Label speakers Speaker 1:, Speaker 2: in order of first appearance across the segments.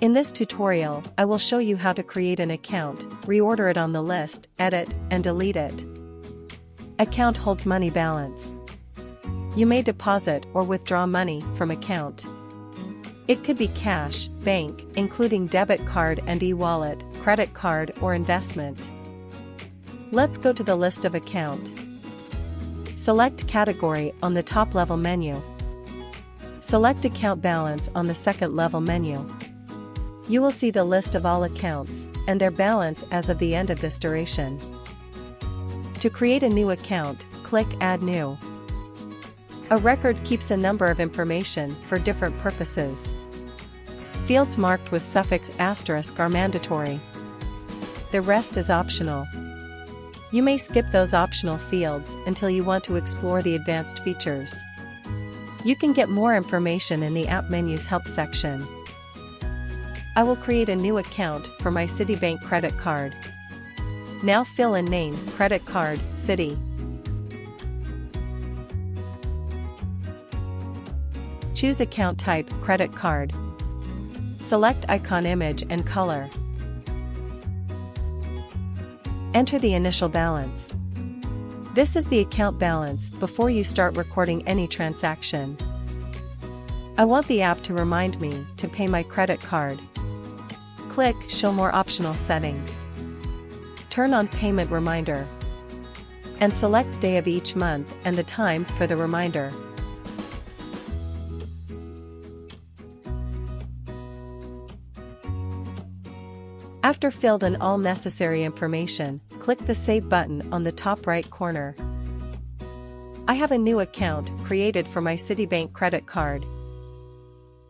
Speaker 1: In this tutorial, I will show you how to create an account, reorder it on the list, edit, and delete it. Account holds money balance. You may deposit or withdraw money from account. It could be cash, bank, including debit card and e-wallet, credit card or investment. Let's go to the list of account. Select category on the top level menu. Select account balance on the second level menu. You will see the list of all accounts, and their balance as of the end of this duration. To create a new account, click Add New. A record keeps a number of information for different purposes. Fields marked with suffix asterisk are mandatory. The rest is optional. You may skip those optional fields until you want to explore the advanced features. You can get more information in the app menu's help section. I will create a new account for my Citibank credit card. Now fill in name, credit card, city. Choose account type, credit card. Select icon image and color. Enter the initial balance. This is the account balance before you start recording any transaction. I want the app to remind me to pay my credit card. Click Show More optional settings. Turn on Payment Reminder. And select day of each month and the time for the reminder. After filled in all necessary information, click the Save button on the top right corner. I have a new account created for my Citibank credit card.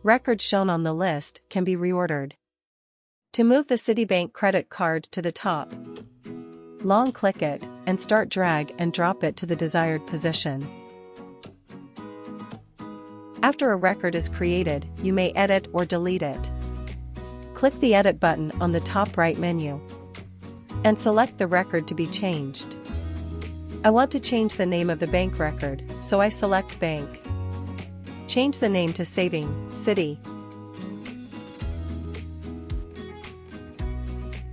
Speaker 1: Records shown on the list can be reordered. To move the Citibank credit card to the top, long click it and start drag and drop it to the desired position. After a record is created, you may edit or delete it. Click the Edit button on the top right menu and select the record to be changed. I want to change the name of the bank record, so I select Bank. Change the name to Saving, Citi.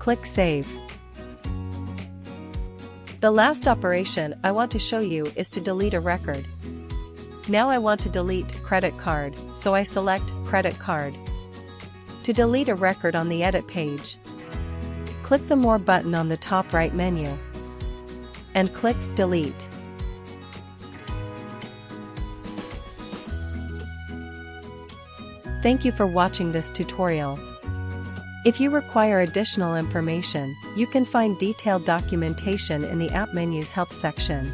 Speaker 1: Click Save. The last operation I want to show you is to delete a record. Now I want to delete credit card, so I select Credit Card. To delete a record on the Edit page, click the More button on the top right menu and click Delete. Thank you for watching this tutorial. If you require additional information, you can find detailed documentation in the app menu's help section.